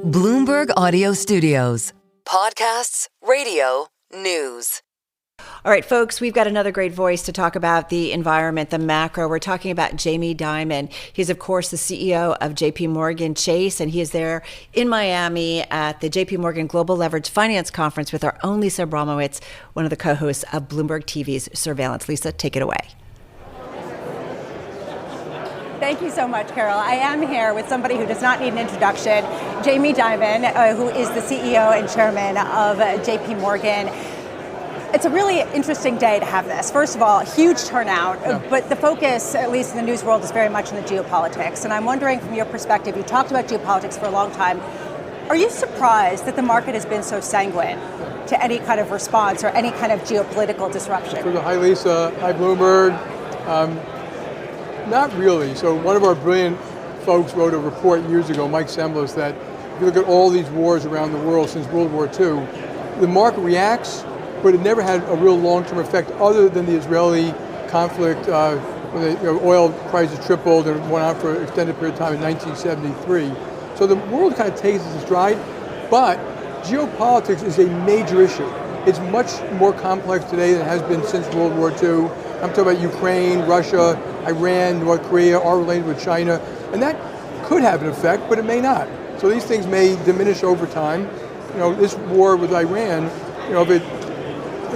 Bloomberg Audio Studios. Podcasts, radio, news. All right, folks, we've got another great voice to talk about the environment, the macro. We're talking about Jamie Dimon. He's, of course, the CEO of JPMorgan Chase, and he is there in Miami at the JPMorgan Global Leveraged Finance Conference with our own Lisa Abramowicz, one of the co-hosts of Bloomberg TV's Surveillance. Lisa, take it away. Thank you so much, Carol. I am here with somebody who does not need an introduction, Jamie Dimon, who is the CEO and chairman of JPMorgan. It's a really interesting day to have this. First of all, huge turnout, but the focus, at least in the news world, is very much on the geopolitics. And I'm wondering, from your perspective, you talked about geopolitics for a long time. Are you surprised that the market has been so sanguine to any kind of response or any kind of geopolitical disruption? Hi, Lisa. Hi, Bloomberg. Not really. So one of our brilliant folks wrote a report years ago, Mike Semlis, that if you look at all these wars around the world since World War II, the market reacts, but it never had a real long-term effect other than the Israeli conflict when the oil prices tripled and went on for an extended period of time in 1973. So the world kind of takes its stride, but geopolitics is a major issue. It's much more complex today than it has been since World War II. I'm talking about Ukraine, Russia, Iran, North Korea, our relations with China, and that could have an effect, but it may not. So these things may diminish over time. You know, this war with Iran, you know, if it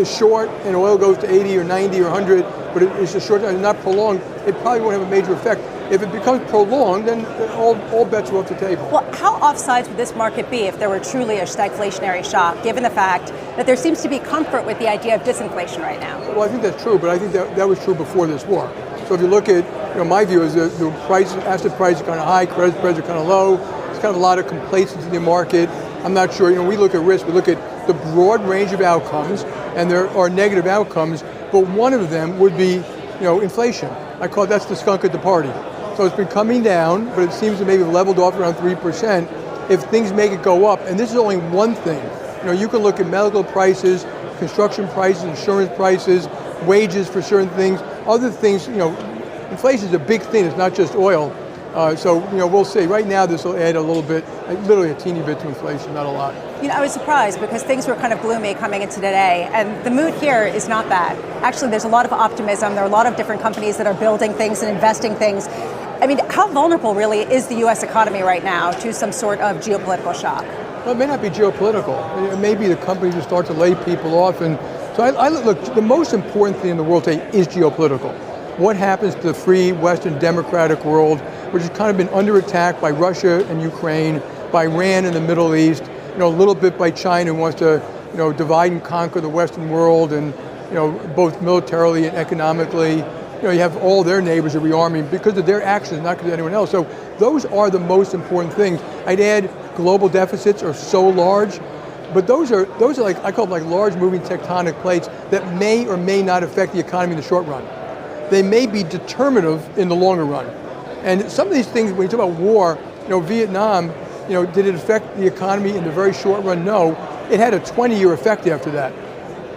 is short and oil goes to 80 or 90 or 100, but it's a short time, not prolonged, it probably won't have a major effect. If it becomes prolonged, then all bets are off the table. Well, how offsides would this market be if there were truly a stagflationary shock, given the fact that there seems to be comfort with the idea of disinflation right now? Well, I think that's true, but I think that was true before this war. So if you look at, my view is the price, asset prices are kind of high, credit spreads are kind of low. There's kind of a lot of complacency in the market. I'm not sure, we look at risk, we look at the broad range of outcomes, and there are negative outcomes, but one of them would be, inflation. I call that's the skunk at the party. So it's been coming down, but it seems to maybe have leveled off around 3%. If things make it go up, and this is only one thing, you can look at medical prices, construction prices, insurance prices, wages for certain things, other things, inflation is a big thing, it's not just oil. So we'll see. Right now, this will add a little bit, literally a teeny bit to inflation, not a lot. I was surprised because things were kind of gloomy coming into today, and the mood here is not that. Actually, there's a lot of optimism. There are a lot of different companies that are building things and investing things. I mean, how vulnerable really is the U.S. economy right now to some sort of geopolitical shock? Well, it may not be geopolitical. It may be the companies will start to lay people off. And so I look, the most important thing in the world today is geopolitical. What happens to the free Western democratic world, which has kind of been under attack by Russia and Ukraine, by Iran in the Middle East, a little bit by China, who wants to, divide and conquer the Western world, and, both militarily and economically. You have all their neighbors are rearming because of their actions, not because of anyone else. So those are the most important things. I'd add global deficits are so large, but those are like, I call them like large moving tectonic plates that may or may not affect the economy in the short run. They may be determinative in the longer run. And some of these things, when you talk about war, Vietnam, did it affect the economy in the very short run? No. It had a 20-year effect after that.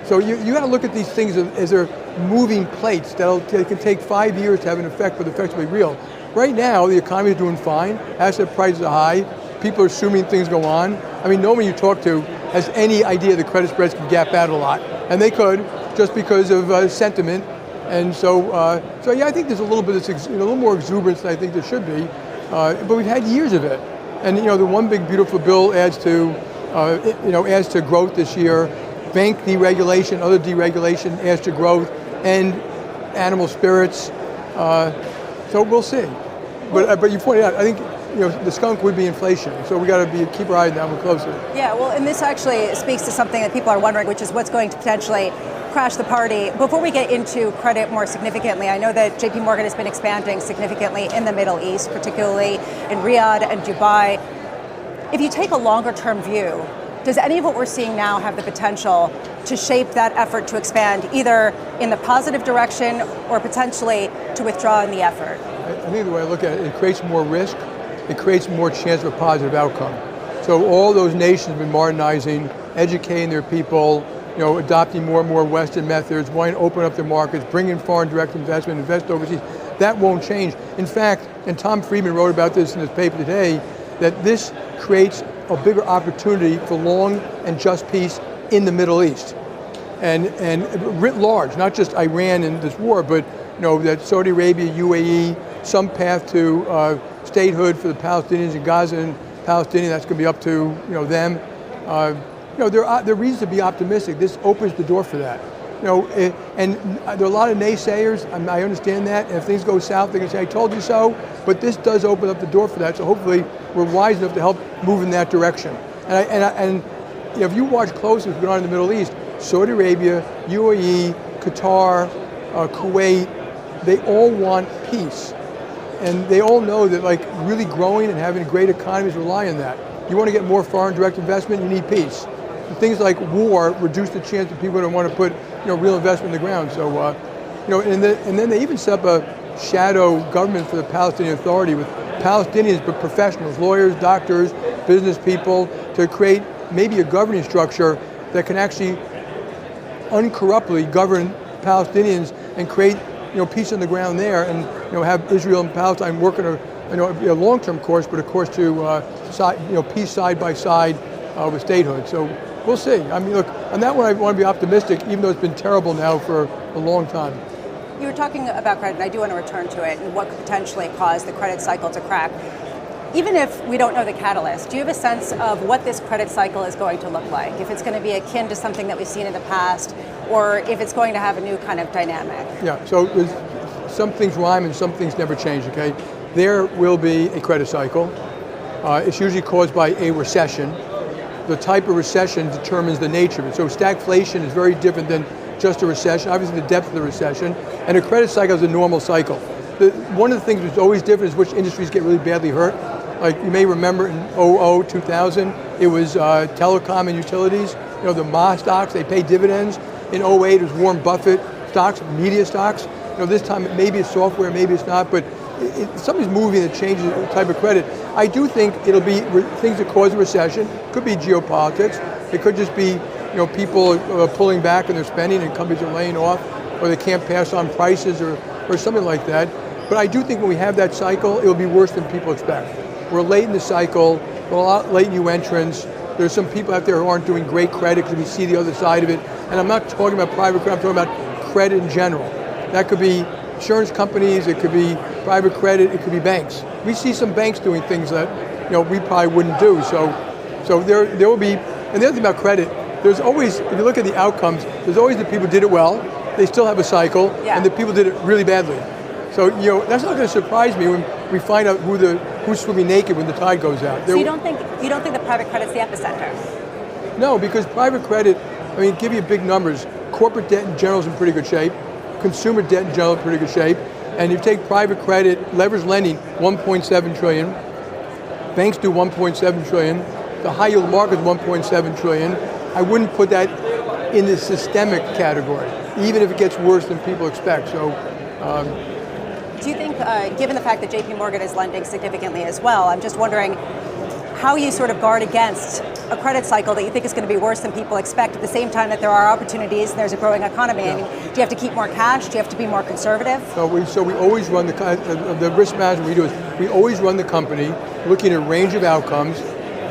So you got to look at these things as they're moving plates that can take 5 years to have an effect, but the effects will be real. Right now, the economy is doing fine. Asset prices are high. People are assuming things go on. I mean, no one you talk to has any idea the credit spreads can gap out a lot. And they could, just because of sentiment. And so yeah, I think there's a little bit of a little more exuberance than I think there should be. But we've had years of it. And the one big beautiful bill adds to growth this year. Bank deregulation, other deregulation adds to growth, and animal spirits. So we'll see. But you pointed out, I think the skunk would be inflation. So we got to keep our eye on that one closely. Yeah, well, and this actually speaks to something that people are wondering, which is what's going to potentially crash the party. Before we get into credit more significantly, I know that JPMorgan has been expanding significantly in the Middle East, particularly in Riyadh and Dubai. If you take a longer term view, does any of what we're seeing now have the potential to shape that effort to expand either in the positive direction or potentially to withdraw in the effort? I think the way I look at it, it creates more risk, it creates more chance of a positive outcome. So all those nations have been modernizing, educating their people, adopting more and more Western methods, wanting to open up their markets, bring in foreign direct investment, invest overseas. That won't change. In fact, and Tom Friedman wrote about this in his paper today, that this creates a bigger opportunity for long and just peace in the Middle East. And writ large, not just Iran and this war, but that Saudi Arabia, UAE, some path to statehood for the Palestinians in Gaza and Palestinians, that's going to be up to them. There are reasons to be optimistic. This opens the door for that. And there are a lot of naysayers. I understand that. And if things go south, they can say, "I told you so." But this does open up the door for that. So hopefully, we're wise enough to help move in that direction. And if you watch closely what's going on in the Middle East, Saudi Arabia, UAE, Qatar, Kuwait, they all want peace. And they all know that really growing and having great economies rely on that. You want to get more foreign direct investment, you need peace. And things like war reduce the chance that people don't want to put real investment in the ground. So, and then they even set up a shadow government for the Palestinian Authority with Palestinians, but professionals, lawyers, doctors, business people, to create maybe a governing structure that can actually uncorruptly govern Palestinians and create peace on the ground there, and have Israel and Palestine work on a long-term course, but of course to peace side by side with statehood. So we'll see. I mean, look, on that one I want to be optimistic, even though it's been terrible now for a long time. You were talking about credit, and I do want to return to it, and what could potentially cause the credit cycle to crack. Even if we don't know the catalyst, do you have a sense of what this credit cycle is going to look like? If it's going to be akin to something that we've seen in the past, or if it's going to have a new kind of dynamic? Yeah, so some things rhyme and some things never change, okay? There will be a credit cycle. It's usually caused by a recession. The type of recession determines the nature of it. So stagflation is very different than just a recession, obviously the depth of the recession, and a credit cycle is a normal cycle. One of the things that's always different is which industries get really badly hurt. Like you may remember in 2000, it was telecom and utilities. The Ma stocks, they pay dividends. In 2008, it was Warren Buffett stocks, media stocks. This time maybe it's software, maybe it's not, but something's moving that changes the type of credit. I do think it'll be things that cause a recession. Could be geopolitics. It could just be people pulling back on their spending and companies are laying off, or they can't pass on prices or something like that. But I do think when we have that cycle, it'll be worse than people expect. We're late in the cycle, a lot late new entrants. There's some people out there who aren't doing great credit because we see the other side of it. And I'm not talking about private credit, I'm talking about credit in general. That could be insurance companies, it could be private credit, it could be banks. We see some banks doing things that we probably wouldn't do. So there will be, and the other thing about credit, there's always, if you look at the outcomes, there's always the people who did it well, they still have a cycle, and the people did it really badly. So that's not going to surprise me when we find out who's swimming naked when the tide goes out. So you don't think that private credit's the epicenter? No, because private credit, give you big numbers. Corporate debt in general is in pretty good shape. Consumer debt in general is in pretty good shape. And you take private credit, leveraged lending, 1.7 trillion. Banks do 1.7 trillion. The high yield market is 1.7 trillion. I wouldn't put that in the systemic category, even if it gets worse than people expect. So. Do you think, given the fact that JPMorgan is lending significantly as well, I'm just wondering how you sort of guard against a credit cycle that you think is going to be worse than people expect at the same time that there are opportunities and there's a growing economy? Yeah. Do you have to keep more cash? Do you have to be more conservative? So we always run the risk management we do is we always run the company looking at a range of outcomes,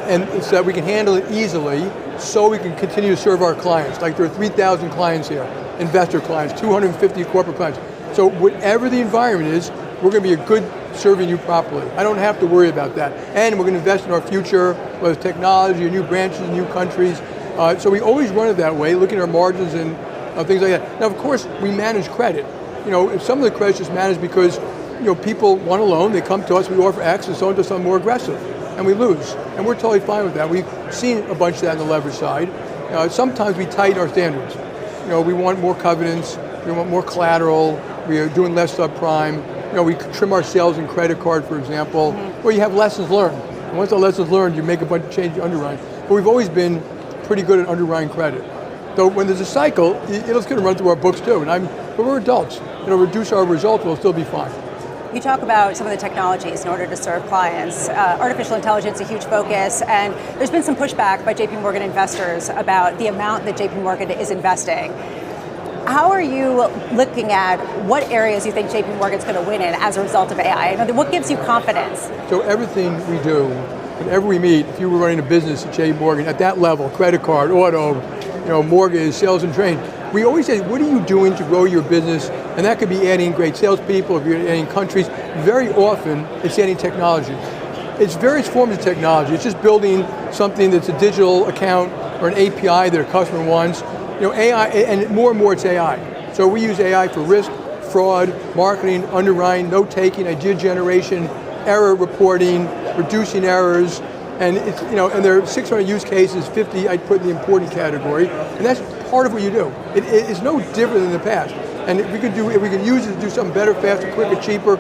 and so that we can handle it easily so we can continue to serve our clients. Like there are 3,000 clients here, investor clients, 250 corporate clients. So whatever the environment is, we're going to be a good serving you properly. I don't have to worry about that. And we're going to invest in our future, whether it's technology or new branches in new countries. So we always run it that way, looking at our margins and things like that. Now, of course, we manage credit. If some of the credit's just managed because people want a loan, they come to us, we offer X, and someone does something more aggressive, and we lose. And we're totally fine with that. We've seen a bunch of that on the leverage side. Sometimes we tighten our standards. We want more covenants, we want more collateral, we are doing less subprime. We trim our sales in credit card, for example, where you have lessons learned. And once the lessons learned, you make a bunch of changes underwriting. But we've always been pretty good at underwriting credit. So when there's a cycle, it's going to run through our books too. But we're adults. Reduce our results, we'll still be fine. You talk about some of the technologies in order to serve clients. Artificial intelligence, a huge focus, and there's been some pushback by JPMorgan investors about the amount that JPMorgan is investing. How are you looking at what areas you think JPMorgan's going to win in as a result of AI? What gives you confidence? So everything we do whenever we meet, if you were running a business at JPMorgan at that level, credit card, auto, mortgage, sales and trade, we always say, what are you doing to grow your business? And that could be adding great salespeople, if you're adding countries. Very often, it's adding technology. It's various forms of technology. It's just building something that's a digital account or an API that a customer wants. AI, and more it's AI. So we use AI for risk, fraud, marketing, underwriting, note-taking, idea generation, error reporting, reducing errors, and it's and there are 600 use cases, 50 I'd put in the important category, and that's part of what you do. It's no different than the past. And if we can use it to do something better, faster, quicker, cheaper,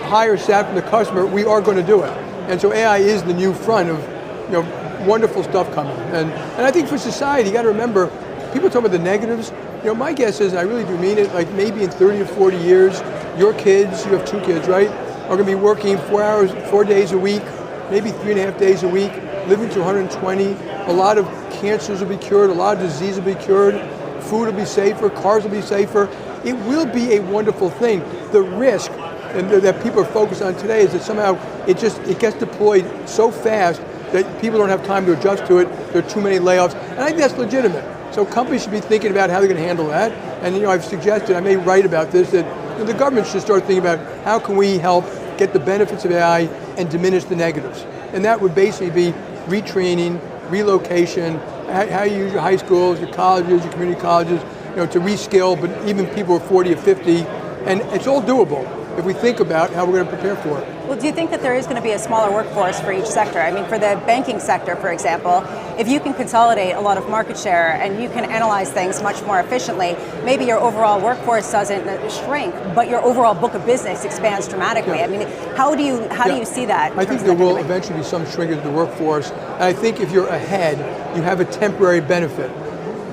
higher sat from the customer, we are going to do it. And so AI is the new front of wonderful stuff coming. And I think for society, you got to remember, people talk about the negatives. My guess is, and I really do mean it, like maybe in 30 to 40 years, your kids, you have 2 kids, right, are going to be working 4 days a week, maybe 3.5 days a week, living to 120. A lot of cancers will be cured, a lot of disease will be cured, food will be safer, cars will be safer. It will be a wonderful thing. The risk that people are focused on today is that somehow it gets deployed so fast that people don't have time to adjust to it. There are too many layoffs, and I think that's legitimate. So companies should be thinking about how they're going to handle that. And I've suggested, I may write about this, that the government should start thinking about how can we help get the benefits of AI and diminish the negatives. And that would basically be retraining, relocation, how you use your high schools, your colleges, your community colleges, to reskill, but even people who are 40 or 50. And it's all doable if we think about how we're going to prepare for it. Well, do you think that there is going to be a smaller workforce for each sector? I mean, for the banking sector, for example, if you can consolidate a lot of market share and you can analyze things much more efficiently, maybe your overall workforce doesn't shrink, but your overall book of business expands dramatically. Yeah. I mean, how do you see that? I think there will eventually be some shrinkage of the workforce. And I think if you're ahead, you have a temporary benefit.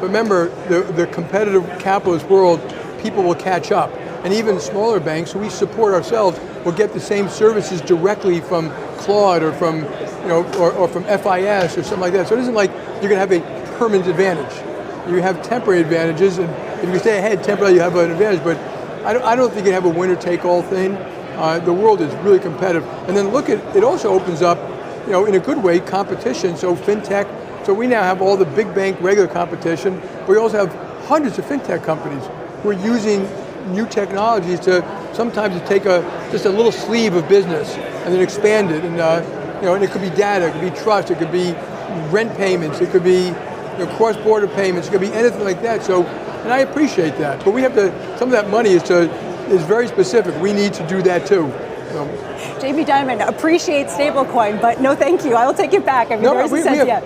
But remember, the competitive capitalist world, people will catch up. And even smaller banks who we support ourselves will get the same services directly from Claude or from, or from FIS or something like that. So it isn't like you're going to have a permanent advantage. You have temporary advantages, and if you stay ahead temporarily, you have an advantage. But I don't think you have a winner-take-all thing. The world is really competitive. And then look at it also opens up, in a good way, competition. So fintech. So we now have all the big bank regular competition. But we also have hundreds of fintech companies who are using new technologies to sometimes to take just a little sleeve of business and then expand it, and and it could be data, it could be trust, it could be rent payments, it could be cross-border payments, it could be anything like that. So, and I appreciate that, but we have to. Some of that money is very specific. We need to do that too. Jamie Dimon appreciates stablecoin, but no thank you. I will take it back. I mean,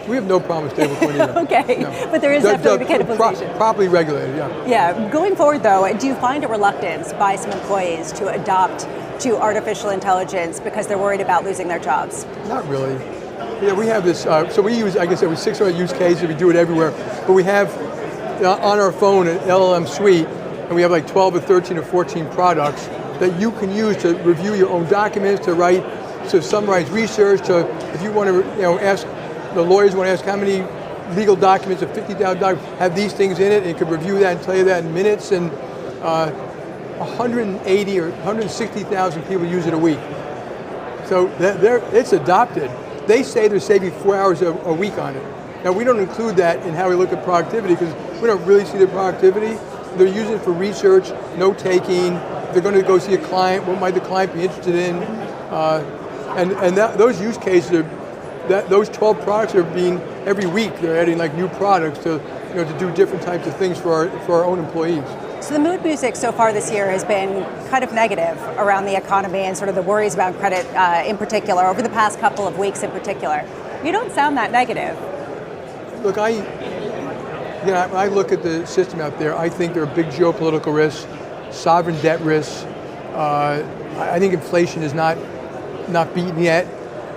we have no problem with stablecoin either. Okay, no. But there is definitely the cannibalization. Properly regulated, yeah. Yeah, going forward though, do you find a reluctance by some employees to adopt to artificial intelligence because they're worried about losing their jobs? Not really. Yeah, we have this, so we use, like I said, with 600 use cases, we do it everywhere, but we have on our phone an LLM suite, and we have like 12 or 13 or 14 products that you can use to review your own documents, to summarize research, to if you want to ask, the lawyers want to ask how many legal documents of 50,000 documents have these things in it, and it could review that and tell you that in minutes, and 180 or 160,000 people use it a week. So it's adopted. They say they're saving 4 hours a week on it. Now we don't include that in how we look at productivity because we don't really see the productivity. They're using it for research, note-taking. They're going to go see a client. What might the client be interested in? Those use cases, those 12 products are being every week. They're adding like new products to do different types of things for our own employees. So the mood music so far this year has been kind of negative around the economy and sort of the worries about credit in particular over the past couple of weeks in particular. You don't sound that negative. Look, I look at the system out there. I think there are big geopolitical risks, sovereign debt risks. I think inflation is not beaten yet.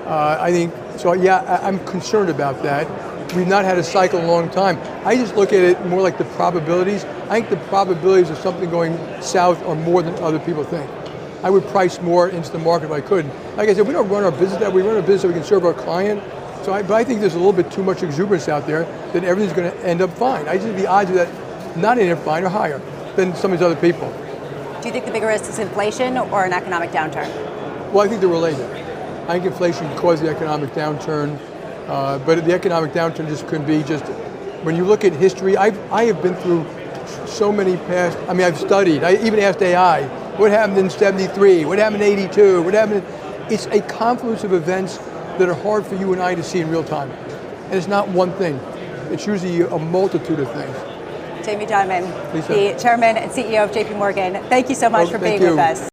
I'm concerned about that. We've not had a cycle in a long time. I just look at it more like the probabilities. I think the probabilities of something going south are more than other people think. I would price more into the market if I could. Like I said, we don't run our business that way. We run our business so we can serve our client. But I think there's a little bit too much exuberance out there that everything's going to end up fine. I just think the odds of that not ending up fine are higher than some of these other people. Do you think the bigger risk is inflation or an economic downturn? Well, I think they're related. I think inflation caused the economic downturn, but the economic downturn just couldn't be just, when you look at history, I have been through so many past, I mean, I've studied, I even asked AI, what happened in 73, what happened in 82, what happened it's a confluence of events that are hard for you and I to see in real time. And it's not one thing, it's usually a multitude of things. Jamie Dimon, Lisa. the Chairman and CEO of JPMorgan, thank you so much for being with us.